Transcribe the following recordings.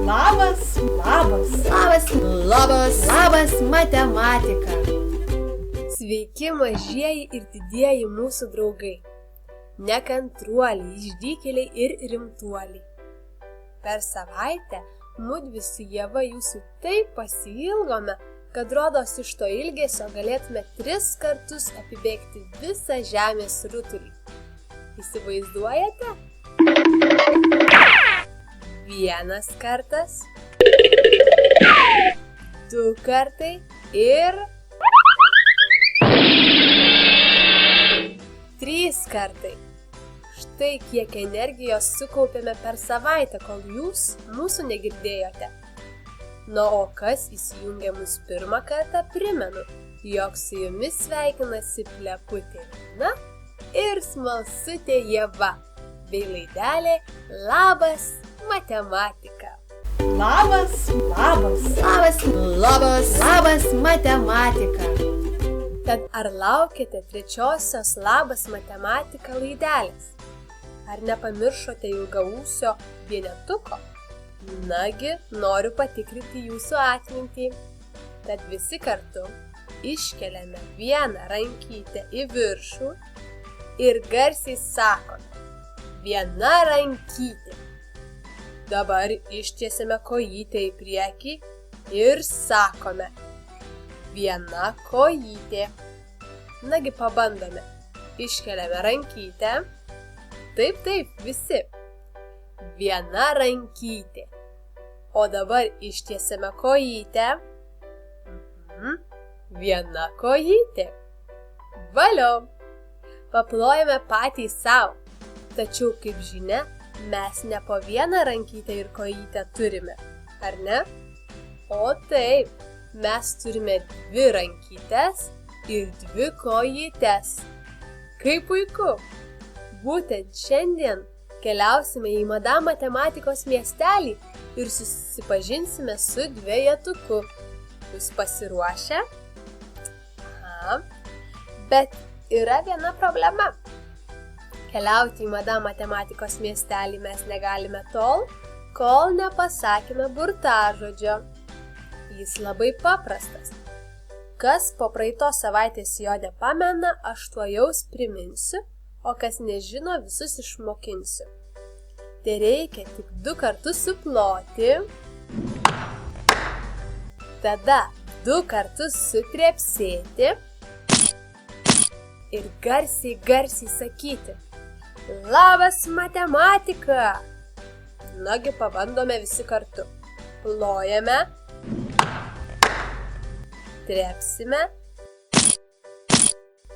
Labas, labas, labas, labas, labas matematika. Sveiki mažieji ir didieji mūsų draugai, nekantruoliai, išdykėliai ir rimtuoliai. Per savaitę mudvi su Ieva jūsų taip pasiilgome, kad rodos iš to ilgesio galėtume 3 kartus apibėgti visą žemės rutulį. Įsivaizduojate? 1 kartas, 2 kartai ir 3 kartai. Štai kiek energijos sukaupėme per savaitę, kol jūs mūsų negirdėjote. Na, o kas įsijungė mus pirmą kartą, primenu, jog su jumis sveikinasi Pleputė Lina ir smalsutė Ieva, bei laidelė Labas matematika. labas, labas, Labas, labas, labas matematika. Tad ar laukite 3-osios Labas matematika laidelės? Ar nepamiršote ilgaūsio vienetuko? Nagi, noriu patikrinti jūsų atmintį. Tad visi kartu iškeliame vieną rankytę į viršų ir garsiai sakome: viena rankytė. Dabar ištiesiame kojytę į priekį ir sakome: viena kojytė. Nagi, pabandome. Iškeliame rankytę. Taip, visi. Viena rankytė. O dabar ištiesiame kojytę. Viena kojytė. Valio. Paplojame patys savo. Tačiau, kaip žinia, mes ne po vieną rankytę ir kojytę turime, ar ne? O taip, mes turime 2 rankytes ir 2 kojytes. Kaip puiku! Būtent šiandien keliausime į Madam matematikos miestelį ir susipažinsime su dvejetuku. Jūs pasiruošę? Aha. Bet yra viena problema. Keliauti į Madam matematikos miestelį mes negalime tol, kol nepasakėme burtažodžio. Jis labai paprastas. Kas po praeitos savaitės jo nepamena, aš tuojaus priminsiu, o kas nežino, visus išmokinsiu. Tai reikia tik 2 kartus suploti, tada 2 kartus sutrepsėti ir garsiai sakyti: Labas matematika! Nagi, pabandome visi kartu. Plojame, trepsime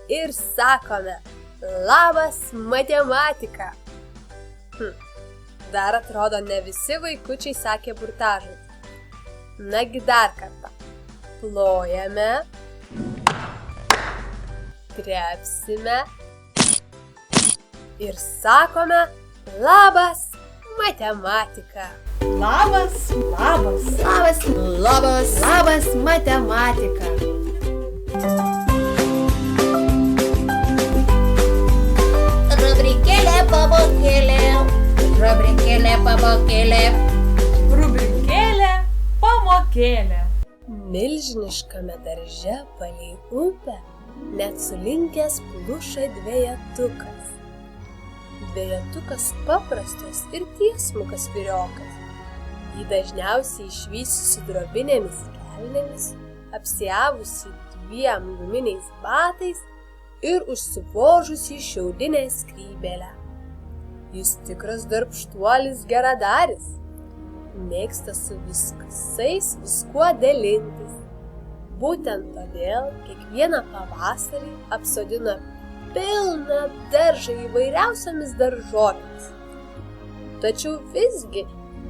ir sakome: Labas matematika! Dar atrodo, ne visi vaikučiai sakė burtažodį. Nagi, dar kartą. Plojame, trepsime ir sakome: Labas matematika! labas, labas, Labas, labas, labas matematika. Rubrikėlė pamokėlė. Rubrikėlė pamokėlė. rubrikėlė, pamokėlė. Milžiniškame darže palei upę net sulinkęs pluša dvejetukas. Dvejetukas paprastas ir tiesmukas vyriokas. Jį dažniausiai išvysi su drobinėmis kelnėmis, apsiavusi 2 guminiais batais ir užsivožusi šiaudinę skrybėlę. Jis tikras darbštuolis geradaris. Mėgsta su visais viskuo dalintis. Būtent todėl kiekvieną pavasarį apsodina pilną daržą įvairiausiomis daržovėmis. Tačiau visgi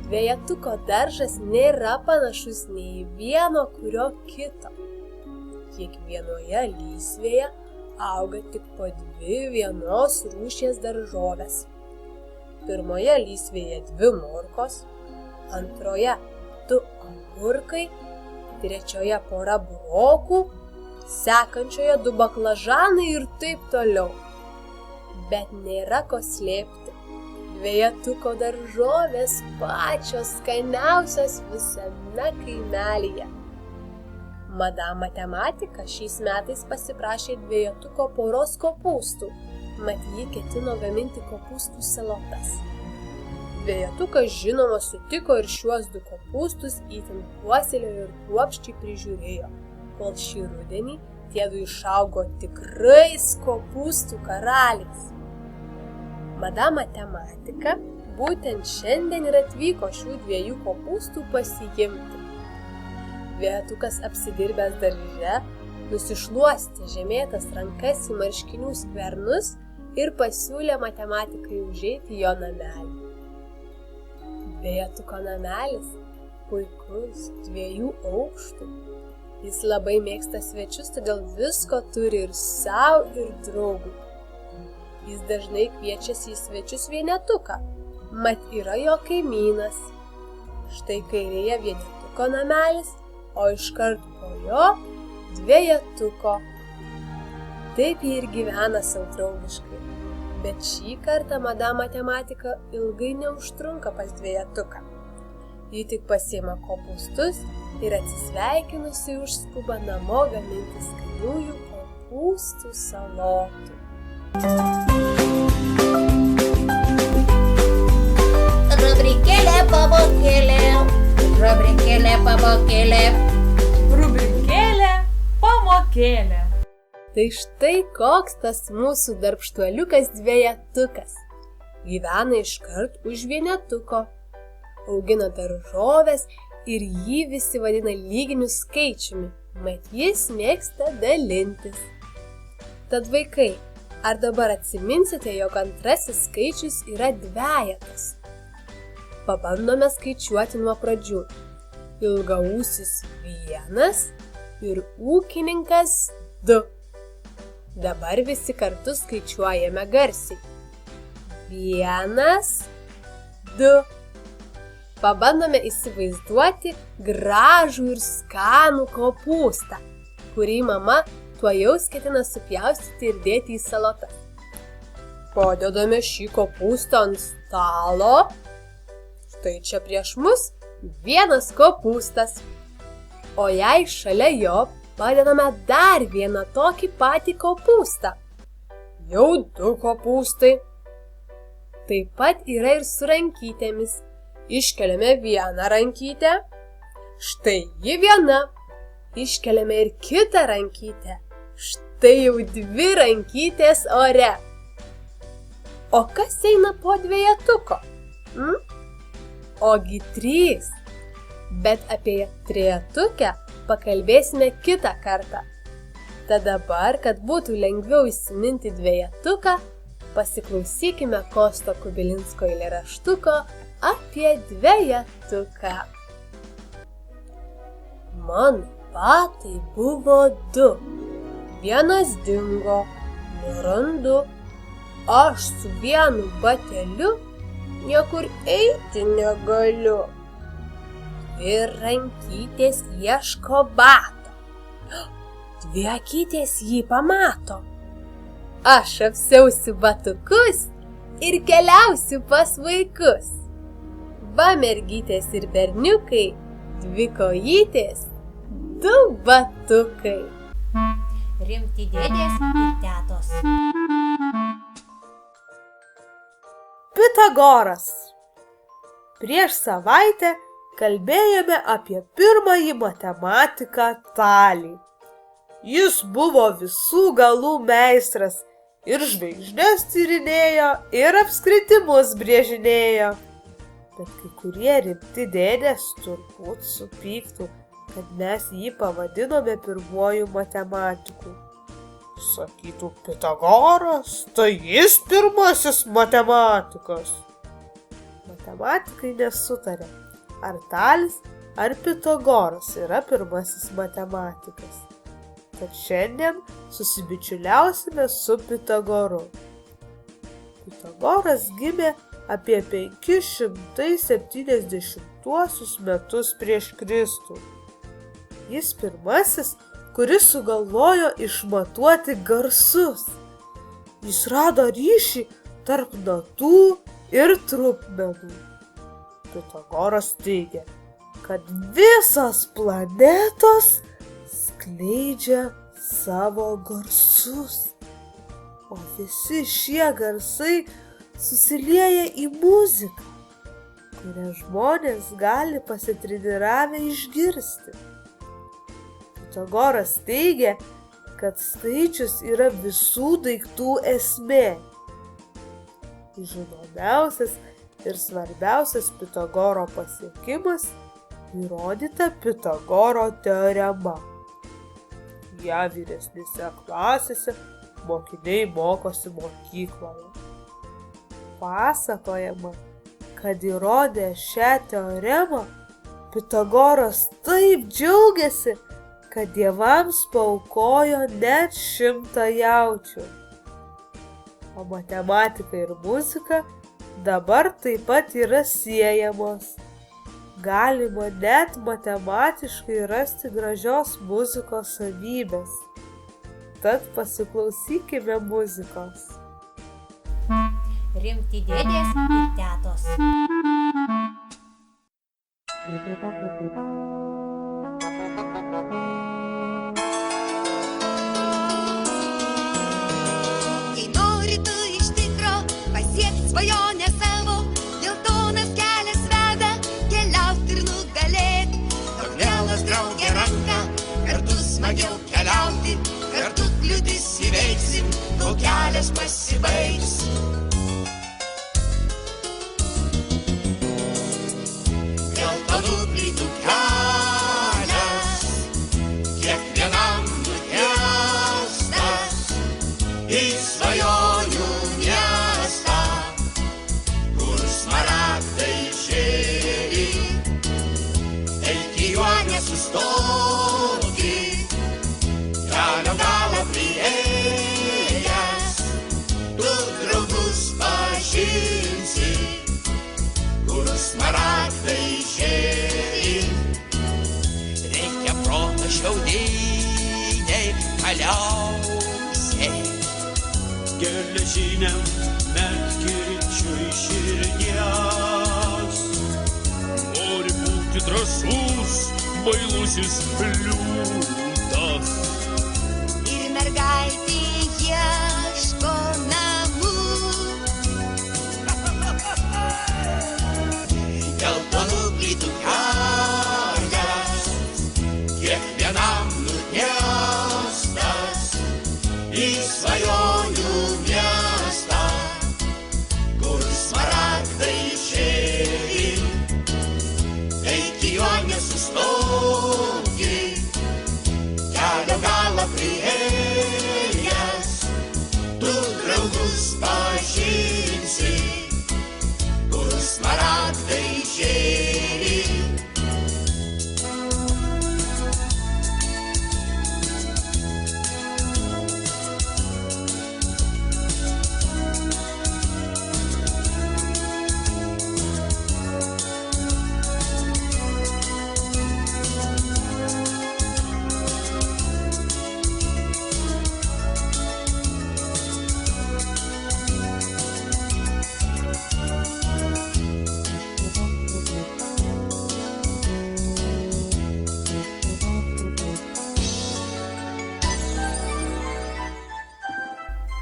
dvejetuko daržas nėra panašus nei vieno kurio kito. Kiekvienoje lysvėje auga tik po 2 vienos rūšies daržovės. Pirmoje lysvėje 2 morkos, antroje 2 agurkai, trečioje pora burokų, sekančioje 2 baklažanai ir taip toliau. Bet nėra ko slėpti. dvejetuko daržovės pačios skaniausios visame kaimelyje. Madam Matematika šiais metais pasiprašė dvejetuko poros kopūstų, mat ji ketino gaminti kopūstų salotas. Dvejetukas žinoma sutiko ir šiuos 2 kopūstus itin puoselėjo ir kruopščiai prižiūrėjo, kol šį rudenį tiedu išaugo tikrais kopūstų karaliais. Madam Matematika būtent šiandien ir atvyko šių 2 kopūstų pasiimti. Dvejetukas apsidirbęs darže, nusišluostė žemėtas rankas į marškinių skvernus ir pasiūlė Matematikai užeiti jo namelį. Dvejetuko namelis puikus 2 aukštų. Jis labai mėgsta svečius, todėl visko turi ir sau, ir draugui. Jis dažnai kviečiasi į svečius vienetuką, mat yra jo kaimynas. Štai kairėje vienetuko namelis, o iškart po jo dvejetuko. Taip jie ir gyvena sau draugiškai. Bet šį kartą Madam Matematika ilgai neužtrunka pas dvejetuką. Ji tik pasiima kopūstus ir atsisveikinusi užskuba namo gaminti skaniųjų kopūstų salotų. Rubrikėlė pamokėlė, rubrikėlė pamokėlė. Rubrikėlė pamokėlė. Tai štai koks tas mūsų darbštuoliukas dvejetukas. Gyvena iškart už vienetuko, augina daržoves ir jį visi vadina lyginiu skaičiumi, mat jis mėgsta dalintis. Tad vaikai, ar dabar atsiminsite, jog antrasis skaičius yra dvejetas? Pabandome skaičiuoti nuo pradžių. Ilgaūsis 1 ir ūkininkas 2. Dabar visi kartu skaičiuojame garsiai. 1, 2. Pabandome įsivaizduoti gražų ir skanų kopūstą, kurį mama tuojaus ketina supjaustyti ir dėti į salotas. Padedame šį kopūstą ant stalo. Štai čia prieš mus 1 kopūstas, o jei šalia jo padedame dar vieną tokį patį kopūstą. Jau 2 kopūstai. Taip pat yra ir su rankytėmis. Iškeliame vieną rankytę. Štai ji viena. Iškeliame ir kitą rankytę. Štai jau 2 rankytės ore. O kas eina po dvejetuko? Ogi 3. Bet apie trejetukę pakalbėsime kitą kartą. Tad dabar, kad būtų lengviau įsiminti dvejetuką, pasiklausykime Kosto Kubilinsko eilėraštuko apie dvejetuką. Mano batai buvo 2. Vienas dingo, nerandu. Aš su vienu bateliu niekur eiti negaliu. 2 rankytės ieško bato. 2 akytės jį pamato. Aš apsiausiu batukus ir keliausiu pas vaikus. Va mergytės ir berniukai, 2 kojytės, 2 batukai. Rimti dėdės ir tetos. Pitagoras. Prieš savaitę kalbėjome apie pirmąjį matematiką Talį. Jis buvo visų galų meistras ir žvaigždes tyrinėjo, ir apskritimus brėžinėjo. Bet kai kurie rimti dėdės turbūt supyktų, kad mes jį pavadinome pirmuoju matematiku. Sakytų, Pitagoras, tai jis pirmasis matematikas. Matematikai nesutarė, ar Talis, ar Pitagoras yra pirmasis matematikas. Tad šiandien susibičiuliausime su Pitagoru. Pitagoras gimė apie 570 metus prieš Kristų. Jis pirmasis, kuris sugalvojo išmatuoti garsus. Jis rado ryšį tarp natų ir trupmenų. Pitagoras teigia, kad visos planetos skleidžia savo garsus, o visi šie garsai susilieja į muziką, kurią žmonės gali pasitreniravę išgirsti. Pitagoras teigia, kad skaičius yra visų daiktų esmė. Žinomiausias ir svarbiausias Pitagoro pasiekimas įrodyta Pitagoro teorema. Ja vyresnėse klasėse mokiniai mokosi mokykloje. Pasakojama, kad įrodė šią teoremą, Pitagoras taip džiaugiasi, kad dievams paaukojo net 100 jaučių. O matematika ir muzika dabar taip pat yra siejamos. Galima net matematiškai rasti gražios muzikos savybės. Tad pasiklausykime muzikos. Rimti dėdės ir tetos. Jei nori tu iš tikro pasiekti svajonę savo, geltonas kelias veda, keliauti ir nugalėti. Tok mielas draugė ranka, kartu smagiau keliauti, kartu kliūtis įveiksim, kol kelias pasibaigs. Geltonų plytų kelias, kiekvienam nutiestas į svajonių miestą, kur smaragdai žėri. Eik į juo nesustoti, kelio galą priėjęs, tu draugus pažinsi, kur smaragdai žėri. Reikia proto šiaudiniai galiausiai, geležiniam medkirčiui širdies. Nori būti drąsus, bailusis liūtas. ir mergaitė ieško namų. Geltonų plytų kelias, kiekvienam nutiestas į svajonių miestą, kur smaragdai žėri. Eik į juo nesustoti, kelio galą priėjęs, tu draugus pažinsi, kur smaragdai žėri.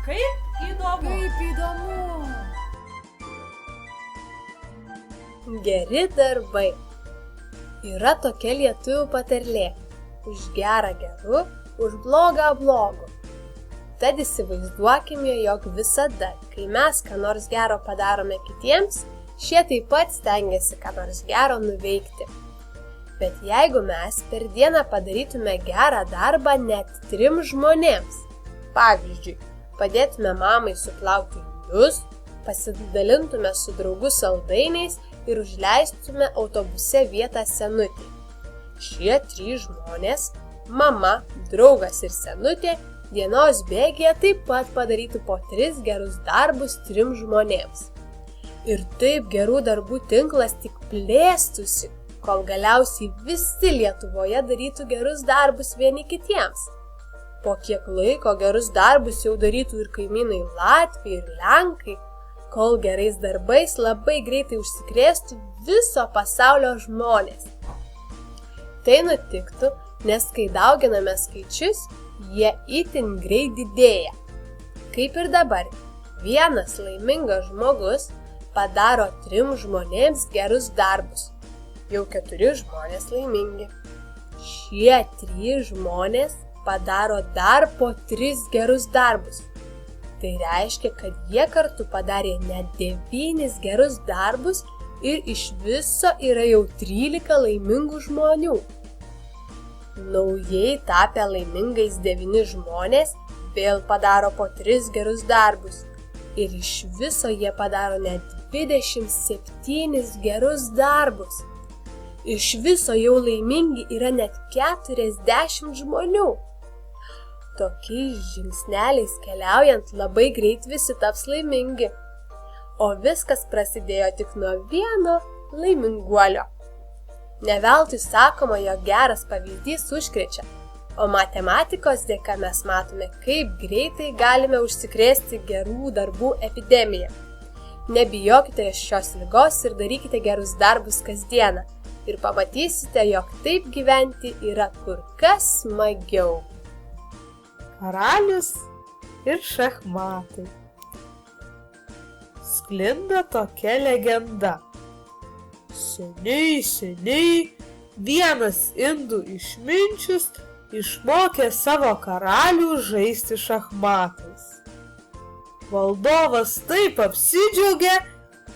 Kaip įdomu. Kaip įdomu. Geri darbai. Yra tokia lietuvių patarlė. Už gerą geru, už blogą blogu. Tad įsivaizduokime, jog visada, kai mes ką nors gero padarome kitiems, šie taip pat stengiasi ką nors gero nuveikti. Bet jeigu mes per dieną padarytume gerą darbą net 3 žmonėms, pavyzdžiui, padėtume mamai suplauti indus, pasidalintume su draugu saldainiais ir užleistume autobuse vietą senutei. Šie 3 žmonės, mama, draugas ir senutė, dienos bėgyje taip pat padarytų po 3 gerus darbus 3 žmonėms. Ir taip gerų darbų tinklas tik plėstųsi, kol galiausiai visi Lietuvoje darytų gerus darbus vieni kitiems. Po kiek laiko gerus darbus jau darytų ir kaimynai Latviai ir Lenkai, kol gerais darbais labai greitai užsikrėstų viso pasaulio žmonės. Tai nutiktų, nes kai dauginame skaičius, jie itin greit didėja. Kaip ir dabar, vienas laimingas žmogus padaro 3 žmonėms gerus darbus. Jau 4 žmonės laimingi. Šie 3 žmonės padaro dar po 3 gerus darbus. Tai reiškia, kad jie kartu padarė net 9 gerus darbus ir iš viso yra jau 13 laimingų žmonių. Naujai tapę laimingais 9 žmonės vėl padaro po 3 gerus darbus ir iš viso jie padaro net 27 gerus darbus. Iš viso jau laimingi yra net 40 žmonių. Tokiais žingsneliais keliaujant labai greit visi taps laimingi. O viskas prasidėjo tik nuo vieno laiminguolio. Ne veltui sakoma, jog geras pavyzdys užkrečia, o matematikos dėka mes matome, kaip greitai galime užsikrėsti gerų darbų epidemiją. Nebijokite šios ligos ir darykite gerus darbus kasdieną ir pamatysite, jog taip gyventi yra kur kas smagiau. Karalius ir šachmatai. Sklinda tokia legenda. Seniai vienas indų išminčius išmokė savo karalių žaisti šachmatais. Valdovas taip apsidžiaugė,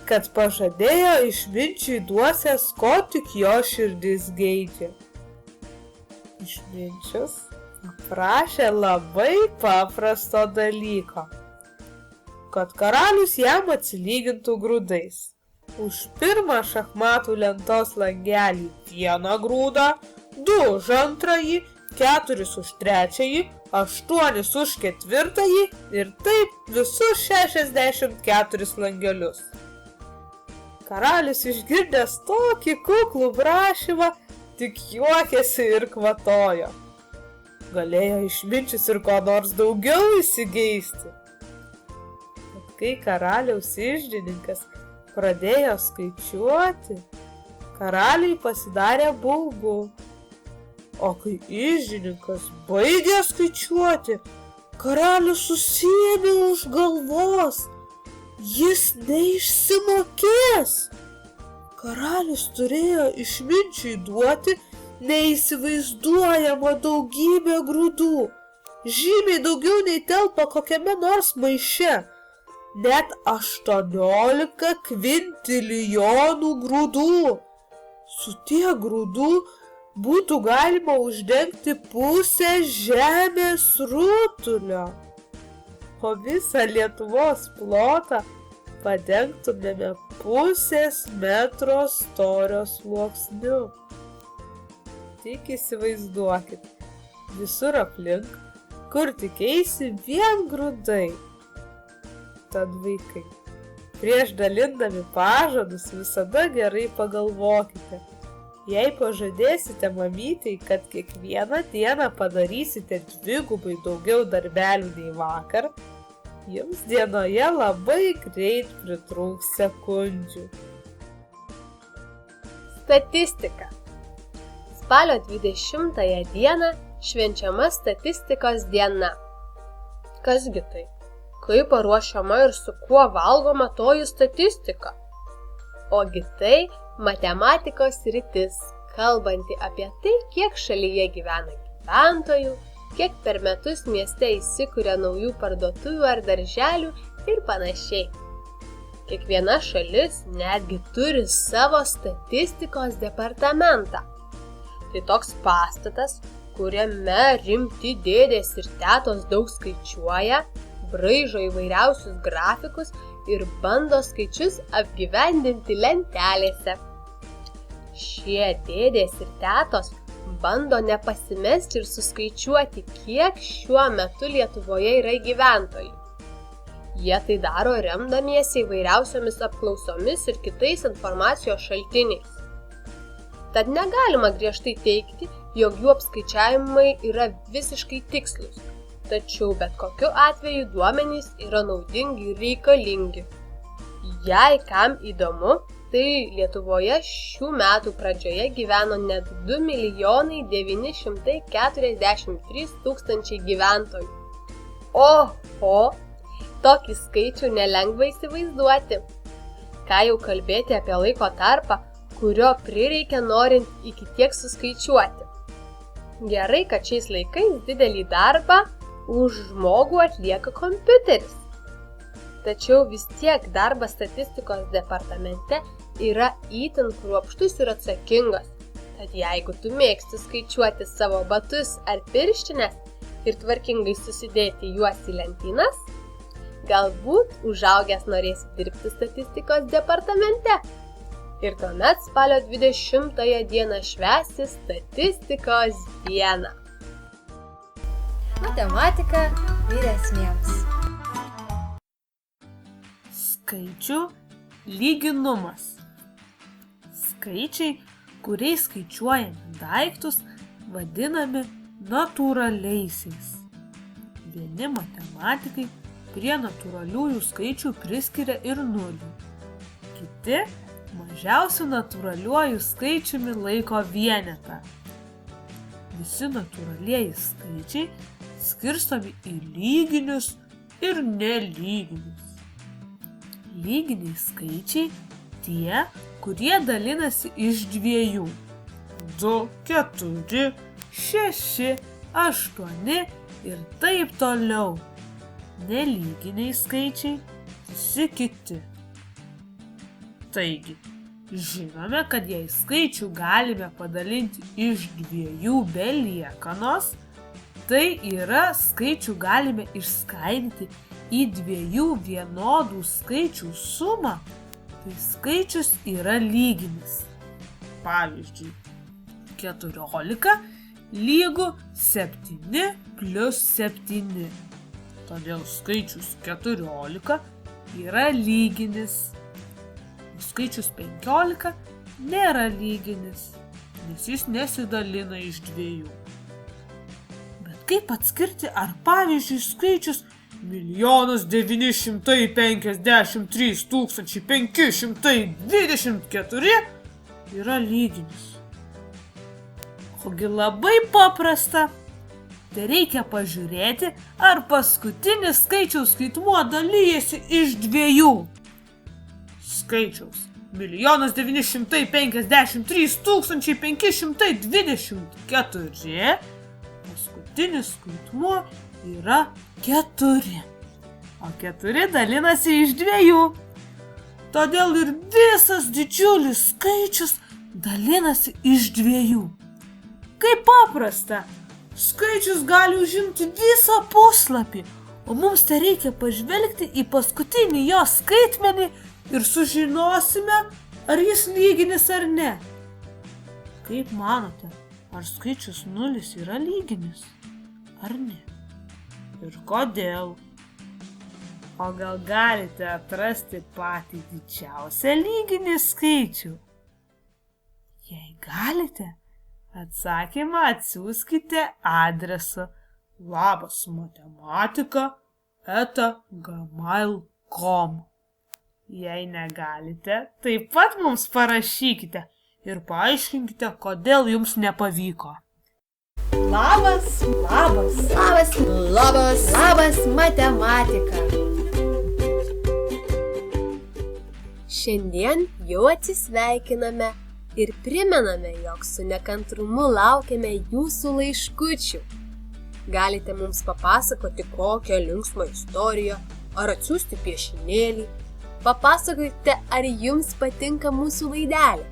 kad pažadėjo išminčiui duosiąs, ko tik jo širdis geidžia. Išminčius paprašė labai paprasto dalyko, kad karalius jam atsilygintų grūdais. Už pirmą šachmatų lentos langelį 1 grūdą, 2 už antrąjį, 4 už trečiąjį, 8 už ketvirtąjį ir taip visus 64 langelius. Karalius išgirdęs tokį kuklų prašymą, tik juokėsi ir kvatojo. Galėjo išminčius ir ko nors daugiau įsigeisti. Bet kai karaliaus iždininkas pradėjo skaičiuoti, karaliui pasidarė baugu. O kai iždininkas baigė skaičiuoti, karalius susiėmė už galvos. Jis neišsimokės. Karalius turėjo išminčiui duoti neįsivaizduojama daugybė grūdų. Žymiai daugiau nei telpa kokiame nors maiše. Net 18 kvintilijonų grūdų. Su tiek grūdų būtų galima uždengti pusę žemės rutulio. O visą Lietuvos plotą padengtumėme pusės metro storio sluoksniu. Tik įsivaizduokit, visur aplink, kur tik eisi, vien grūdai. Tad vaikai, prieš dalindami pažadus visada gerai pagalvokite. Jei pažadėsite mamytei, kad kiekvieną dieną padarysite 2 daugiau darbelių nei vakar, jums dienoje labai greit pritrūks sekundžių. Statistika. Spalio 20 dieną švenčiama statistikos diena. Kasgi tai? Kaip paruošiama ir su kuo valgoma toji statistika? Ogi tai matematikos sritis, kalbanti apie tai, kiek šalyje gyvena gyventojų, kiek per metus mieste įsikuria naujų parduotuvių ar darželių ir panašiai. Kiekviena šalis netgi turi savo statistikos departamentą. Tai toks pastatas, kuriame rimti dėdės ir tetos daug skaičiuoja, braižo įvairiausius grafikus ir bando skaičius apgyvendinti lentelėse. Šie dėdės ir tetos bando nepasimesti ir suskaičiuoti, kiek šiuo metu Lietuvoje yra gyventojų. Jie tai daro remdamiesi įvairiausiomis apklausomis ir kitais informacijos šaltiniais. Tad negalima griežtai teigti, jog jų apskaičiavimai yra visiškai tikslūs, tačiau bet kokiu atveju duomenys yra naudingi ir reikalingi. Jei kam įdomu, tai Lietuvoje šių metų pradžioje gyveno net 2 943 000 gyventojų. Oho, tokį skaičių nelengva įsivaizduoti. Ką jau kalbėti apie laiko tarpą, kurio prireikia norint iki tiek suskaičiuoti. Gerai, kad šiais laikais didelį darbą už žmogų atlieka kompiuteris. Tačiau vis tiek darbas statistikos departamente yra itin kruopštus ir atsakingas. Tad jeigu tu mėgsti skaičiuoti savo batus ar pirštines ir tvarkingai susidėti juos į lentynas, galbūt užaugęs norėsi dirbti statistikos departamente. Ir tuomet spalio 20 dieną švęsi statistikos dieną. Matematika vyresniems. Skaičių lyginumas. Skaičiai, kuriais skaičiuojame daiktus, vadinami natūraliaisiais. Vieni matematikai prie natūraliųjų skaičių priskiria ir nulį. Kiti mažiausiu natūraliuoju skaičiumi laiko vienetą. Visi natūralieji skaičiai skirstomi į lyginius ir nelyginius. Lyginiai skaičiai tie, kurie dalinasi iš dviejų. 2, 4, 6, 8 ir taip toliau. Nelyginiai skaičiai visi kiti. Taigi, žinome, kad jei skaičių galime padalinti iš dviejų be liekanos, tai yra skaičių galime išskaidyti į dviejų vienodų skaičių sumą, tai skaičius yra lyginis. Pavyzdžiui, 14 lygu 7 plus 7. Todėl skaičius 14 yra lyginis. Skaičius 15 nėra lyginis, nes jis nesidalina iš dviejų. Bet kaip atskirti, ar pavyzdžiui skaičius 1 953 524 yra lyginis? Ogi labai paprasta. Tai reikia pažiūrėti, ar paskutinis skaičiaus skaitmuo dalyjasi iš dviejų. Skaičiaus 1 953 524 paskutinis skaitmuo yra 4, o 4 dalinasi iš dviejų. Todėl ir visas didžiulis skaičius dalinasi iš dviejų. Kaip paprasta, skaičius gali užimti visą puslapį, o mums tai reikia pažvelgti į paskutinį jo skaitmenį ir sužinosime, ar jis lyginis ar ne. Kaip manote, ar skaičius 0 yra lyginis, ar ne? Ir kodėl? O gal galite atrasti patį didžiausią lyginį skaičių? Jei galite, atsakymą atsiųskite adresu labasmatematika@gmail.com. Jei negalite, taip pat mums parašykite ir paaiškinkite, kodėl jums nepavyko. Labas matematika. Šiandien jau atsisveikiname ir primename, jog su nekantrumu laukiame jūsų laiškučių. Galite mums papasakoti kokią linksmą istoriją ar atsiųsti piešinėlį. Papasakokite, ar jums patinka mūsų laidelė.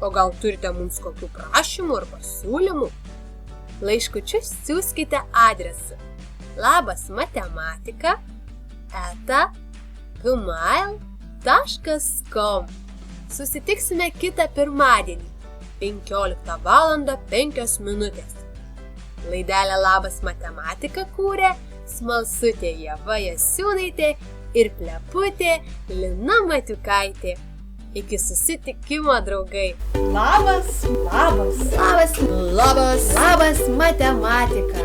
O gal turite mums kokių prašymų ar pasiūlymų? Laiškučius siųskite adresu labasmatematika@gmail.com. Susitiksime kitą pirmadienį, 15:05. Laidelę Labas matematika kūrė Smalsutė Ieva Jasiūnaitė ir Pleputė Lina Matiukaitė. Iki susitikimo, draugai. Labas matematika.